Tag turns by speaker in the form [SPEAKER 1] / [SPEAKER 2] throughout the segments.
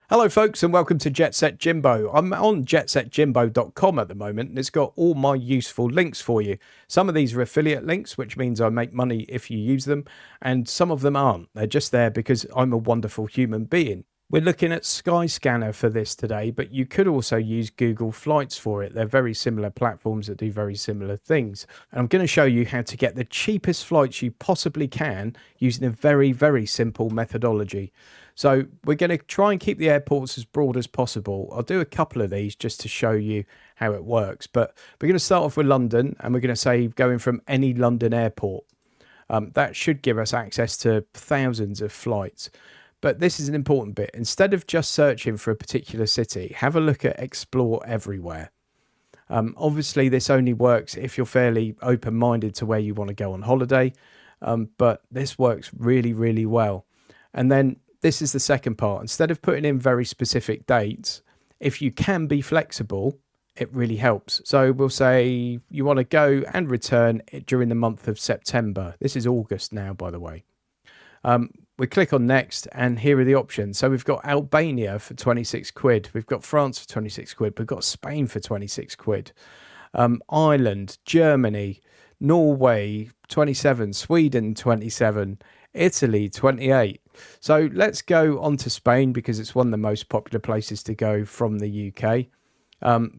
[SPEAKER 1] Hello folks and welcome to JetSetJimbo. I'm on JetSetJimbo.com at the moment and it's got all my useful links for you. Some of these are affiliate links, which means I make money if you use them, and some of them aren't. They're just there because I'm a wonderful human being. We're looking at SkyScanner for this today, but you could also use Google Flights for it. They're very similar platforms that do very similar things. And I'm going to show you how to get the cheapest flights you possibly can using a very, very simple methodology. So we're going to try and keep the airports as broad as possible. I'll do a couple of these just to show you how it works. But we're going to start off with London, and we're going to say going from any London airport. That should give us access to thousands of flights. But this is an important bit. Instead of just searching for a particular city, have a look at Explore Everywhere. Obviously, this only works if you're fairly open-minded to where you want to go on holiday. But this works really, really well. And then this is the second part. Instead of putting in very specific dates, if you can be flexible, it really helps. So we'll say you want to go and return during the month of September. This is August now, by the way. We click on next, and here are the options. So we've got Albania for 26 quid. We've got France for 26 quid. We've got Spain for 26 quid. Ireland, Germany, Norway, 27, Sweden, 27, Italy, 28. So let's go on to Spain because it's one of the most popular places to go from the UK.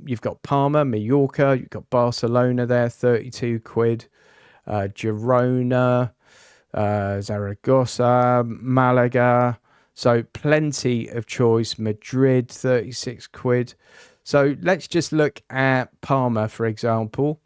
[SPEAKER 1] You've got Palma, Mallorca, you've got Barcelona there, 32 quid. Girona, Zaragoza, Malaga. So plenty of choice. Madrid, 36 quid. So let's just look at Palma, for example.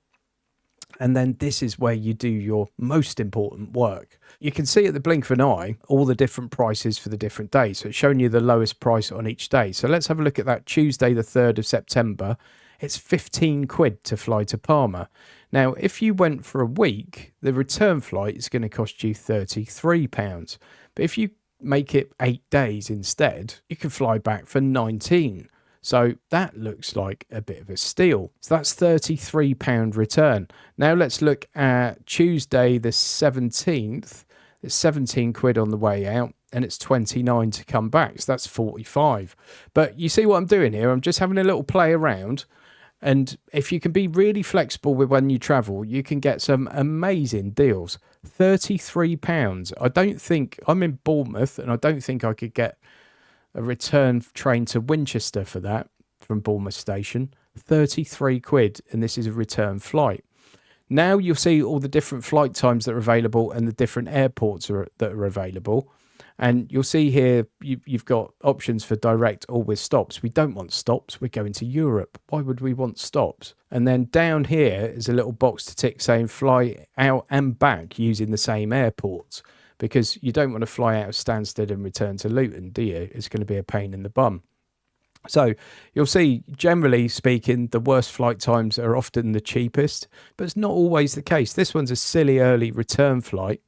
[SPEAKER 1] And then this is where you do your most important work. You can see at the blink of an eye all the different prices for the different days. So it's showing you the lowest price on each day. So let's have a look at that Tuesday, the 3rd of September. It's 15 quid to fly to Palma. Now, if you went for a week, the return flight is going to cost you £33. But if you make it 8 days instead, you can fly back for 19. So that looks like a bit of a steal. So that's £33 return. Now let's look at Tuesday the 17th. It's 17 quid on the way out and it's 29 to come back. So that's 45. But you see what I'm doing here? I'm just having a little play around. And if you can be really flexible with when you travel, you can get some amazing deals. £33. I don't think, I'm in Bournemouth and I don't think I could get a return train to Winchester for that from Bournemouth station. 33 quid, and this is a return flight. Now you'll see all the different flight times that are available and the different airports that are available. And you'll see here you've got options for direct or with stops. We don't want stops. We're going to Europe. Why would we want stops? And then down here is a little box to tick saying fly out and back using the same airports, because you don't want to fly out of Stansted and return to Luton, do you? It's going to be a pain in the bum. So you'll see, generally speaking, the worst flight times are often the cheapest, but it's not always the case. This one's a silly early return flight,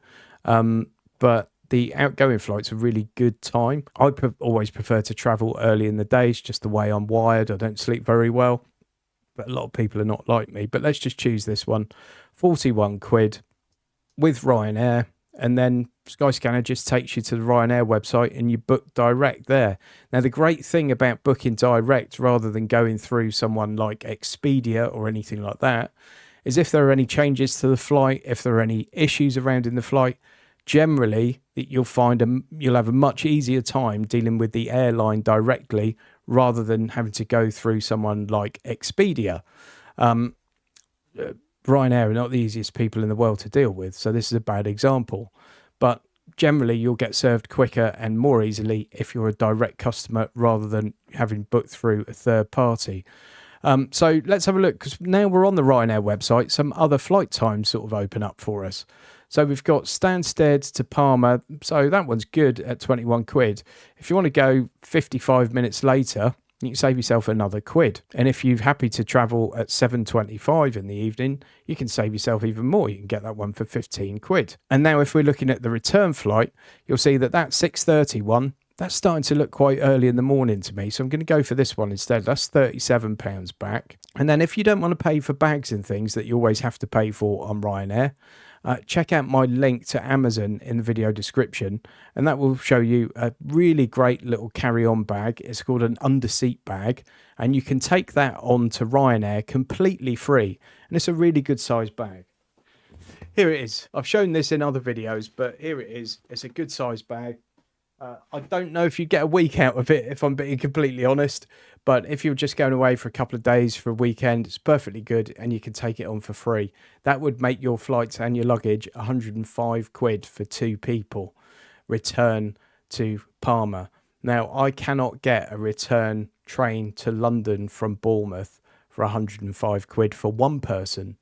[SPEAKER 1] but the outgoing flight's a really good time. I always prefer to travel early in the day. It's just the way I'm wired. I don't sleep very well, but a lot of people are not like me. But let's just choose this one, 41 quid with Ryanair. And then SkyScanner just takes you to the Ryanair website and you book direct there. Now, the great thing about booking direct rather than going through someone like Expedia or anything like that is if there are any changes to the flight, if there are any issues around in the flight, generally you'll find you'll have a much easier time dealing with the airline directly rather than having to go through someone like Expedia. Ryanair are not the easiest people in the world to deal with, so this is a bad example. But generally, you'll get served quicker and more easily if you're a direct customer rather than having booked through a third party. So let's have a look, because now we're on the Ryanair website, some other flight times sort of open up for us. So we've got Stansted to Palma, so that one's good at 21 quid. If you want to go 55 minutes later, you can save yourself another quid. And if you're happy to travel at 7:25 in the evening, you can save yourself even more. You can get that one for 15 quid. And now if we're looking at the return flight, you'll see that 6:30 one, that's starting to look quite early in the morning to me. So I'm going to go for this one instead. That's £37 back. And then if you don't want to pay for bags and things that you always have to pay for on Ryanair, check out my link to Amazon in the video description, and that will show you a really great little carry-on bag. It's called an underseat bag, and you can take that on to Ryanair completely free, and it's a really good size bag. Here it is. I've shown this in other videos, but here it is. It's a good size bag. I don't know if you get a week out of it, if I'm being completely honest, but if you're just going away for a couple of days for a weekend, it's perfectly good, and you can take it on for free. That would make your flights and your luggage 105 quid for 2 people, return to Palma. Now, I cannot get a return train to London from Bournemouth for 105 quid for one person.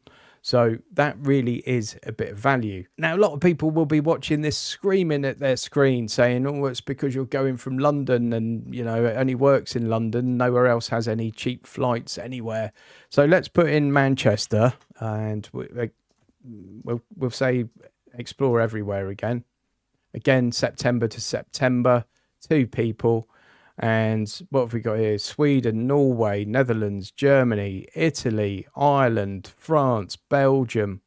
[SPEAKER 1] So that really is a bit of value. Now, a lot of people will be watching this screaming at their screen saying, oh, it's because you're going from London and, you know, it only works in London. Nowhere else has any cheap flights anywhere. So let's put in Manchester, and we'll say explore everywhere again. Again, September to September, 2 people. And what have we got here? Sweden, Norway, Netherlands, Germany, Italy, Ireland, France, Belgium.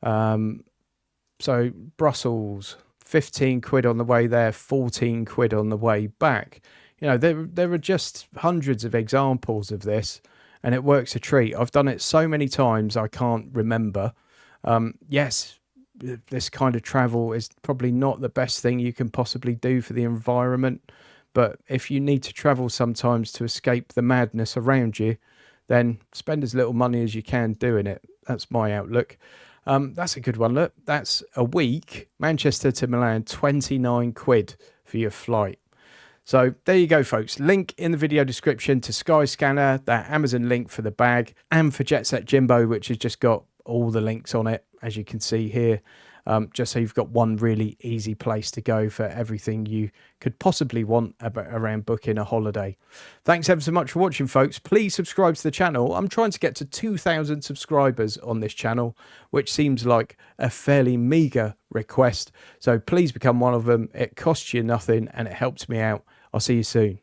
[SPEAKER 1] So Brussels, 15 quid on the way there, 14 quid on the way back. You know, there are just hundreds of examples of this, and it works a treat. I've done it so many times I can't remember. Yes, this kind of travel is probably not the best thing you can possibly do for the environment. But if you need to travel sometimes to escape the madness around you, then spend as little money as you can doing it. That's my outlook. That's a good one. Look, that's a week, Manchester to Milan, 29 quid for your flight. So there you go, folks. Link in the video description to SkyScanner, that Amazon link for the bag, and for JetSetJimbo, which has just got all the links on it, as you can see here. Just so you've got one really easy place to go for everything you could possibly want around booking a holiday. Thanks ever so much for watching, folks. Please subscribe to the channel. I'm trying to get to 2,000 subscribers on this channel, which seems like a fairly meager request. So please become one of them. It costs you nothing and it helps me out. I'll see you soon.